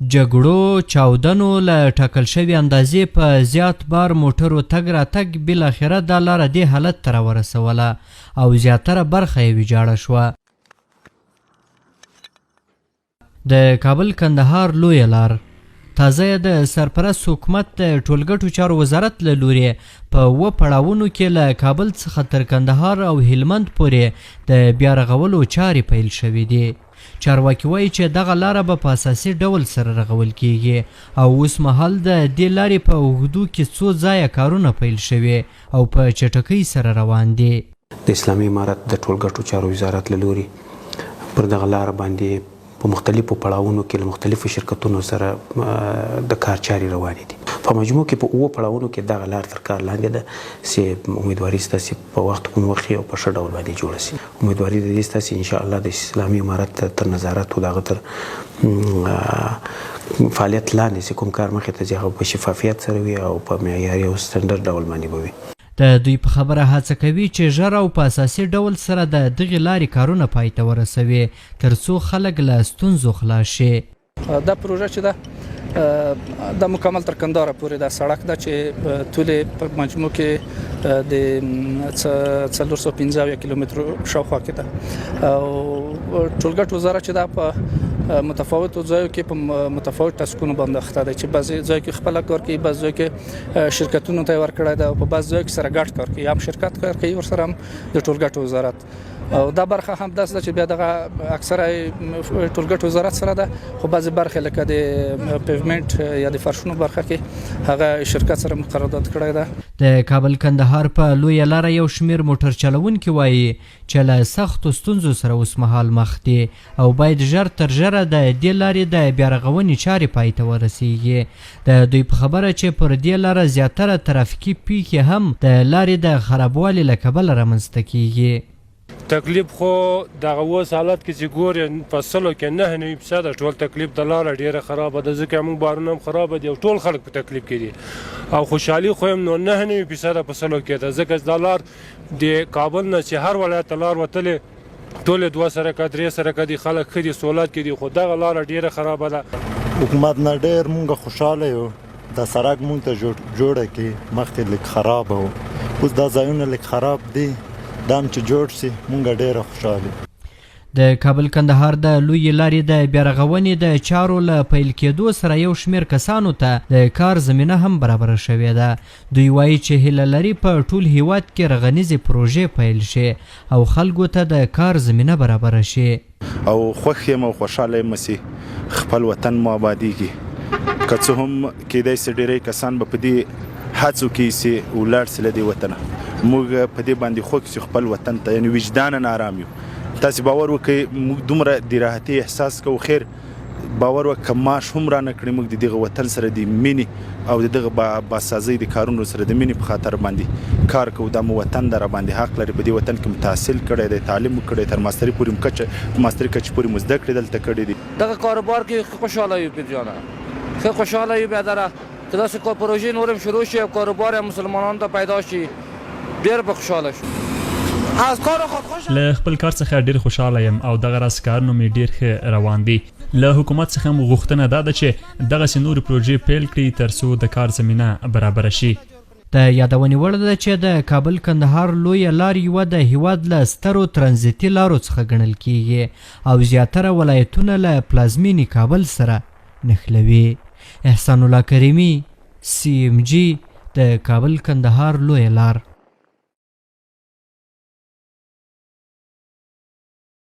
جګړو چاودنو له ټاکل شوي اندازې په زیات بار موټرو تګ راتګ بالاخره دا لاره دې حالت ته راورسوله او زیاتره برخه یې ویجاړه شوه. د کابل کندهار لویه لار تازه د سرپرست حکومت د ټولګټو چارو وزارت له لوري په 7 پړاوونو کې له کابل څخه تر کندهار او هلمند پورې د بیا رغولو چارې پیل شوې دي. چارواکي وایي چې دغه لاره به په اساسي ډول سره رغول کیږي او اوس مهال د دې لارې په اوږدو کې څو ځایه کارونه پیل شوي او په چټکۍ سره روان دي. د اسلامي امارت د ټولګټو چارو وزارت له لوري پر دغه لاره باندې په مختلفو پړاوونو کې له مختلفو شرکتونو سره د کار چارې روانې دي. په مجموع کې په 7 پړاوونو کې دغه لار تر کار لاندې ده چې امیدواري شته چې په وخت کوم وخت او په ښه ډول باندې جوړه شي. امیدواري د دې شته چې ان شاء الله د اسلامي امارت تر نظارت او دغه تر فعالیت لاندې چې کوم کار مخې ته ځي هغه په شفافیت سره وي او په معیاري او سټنډرډ ډول باندې به وي. د دوی په خبره هڅه کوي چې ژر او په اساسي ډول سره د دغې لارې کارونه پای ته ورسوي تر څو خلک له ستونزو خلاص شي. دا پروژه چې ده د مکمل تر کندهار پورې دا سړک ده چې ټولې په مجموع کې د 415 کیلومترو شاوخوا کې ده او ټولګټ وزارت چې دا په متفاوتو ځایو کې په متفاوت ټاسکونو باندې اخته دی چې بعضې ځایو کې خپله کار کوي، بعضې ځایو کې شرکتونو ته یې ورکړی ده او په بعضې ځایو کې سره ګډ کار کوي، هم شرکت کار کوي ورسره هم د ټولګټ وزارت او دا برخه هم داسې ده چې بیا دغه اکثره ټولګټ وزارت سره ده خو بعضې برخې لکه د پیومنټ یا د فرشونو برخه کې هغه شرکت سره قرارداد کړی ده. د کابل کندهار په لویه لاره یو شمېر موټر چلونکي وایي چې له سختو ستونزو سره اوس مهال مخ دي او باید ژر تر ژره د دې لارې د بیا رغونې چارې پای ته ورسیږي. د دوی په خبره چې پر دې لاره زیاتره ترافیکي پیښې هم د لارې د خرابوالي له کبله رامنځته کیږي. تکلیف خو دغه اوس حالت کې چې ګورې په سلو کې 9.9% ټول تکلیف د لاره ډېره خرابه ده ځکه موږ بارونه هم خرابه دي او ټول خلک په تکلیف کې دي او خوشحالي خو هم نو 9.9% په سلو کې ده ځکه دا لار د کابل نه چې هر ولایت ته لار وتلې ټولې 2 سرکه 3 سرکه دي خلک ښه دي سهولت کې دي خو دغه لاره ډېره خرابه ده. حکومت نه ډېر موږ خوشحاله یو د سړک موږ ته جوړه کې مخکې لږ خرابه و اوس دا ځایونه لږ خراب دي دام چې جوړ شي مونږ ډېره خوشحاله. د کابل کندهار د لویې لارې د بیا رغونې د چارو له پیل کېدو سره یو شمېر کسانو ته د کار زمینه هم برابره شوې ده. دوی وایي چې هیله لري په ټول هیواد کې رغنیزې پروژې پیل شي او خلکو ته د کار زمینه برابره شي. او خوښ یم او خوشحاله یم چې خپل وطن مو آبادیږي که څه هم کېدای شي ډېری کسان به په دې هڅو کې چې ولاړ سي له دې وطنه موږ په دې باندې خوښ چې خپل وطن ته یعنې وجدانا آرام یو. تاسې باور وکړئ موږ دومره د راحتۍ احساس کوو خیر باور وکړه که معاش هم رانه کړي موږ د دغه وطن سره د مینې او د دغه باسازۍ د کارونو سره د مینې په خاطر باندې کار کوو. دا مو وطن د راباندې حق لري په دې وطن کې تحصیل کړی دی تعلیم کړی تر ماستري پورې ماستري کچې پورې مو زده کړې دلته کړی دي. دغه کاروبار کې خوشحاله یو پیرجانه ښه خوشحاله یو بیادره که داسې پروژې نورم شروع شي او کاروبار مسلمانانو ته پیدا شي ډېر به خوشحاله شو. له خپل کار څخه ډېر خوشحاله یم او دغه راز کارونه مې ډېر ښه روان دي. له حکومت څخه مو غوښتنه دا ده چې دغسې نورې پروژې پیل کړي تر څو د کار زمینه برابره شي. د یادونې وړ ده چې د کابل کندهار لویه لار یوه د هیواد له سترو ترانزیتي لارو څخه ګڼل کیږي او زیاتره ولایتونه له پلازمینې کابل سره نښلوي. احسان الله کریمي CMG د کابل کندهار لویه لار.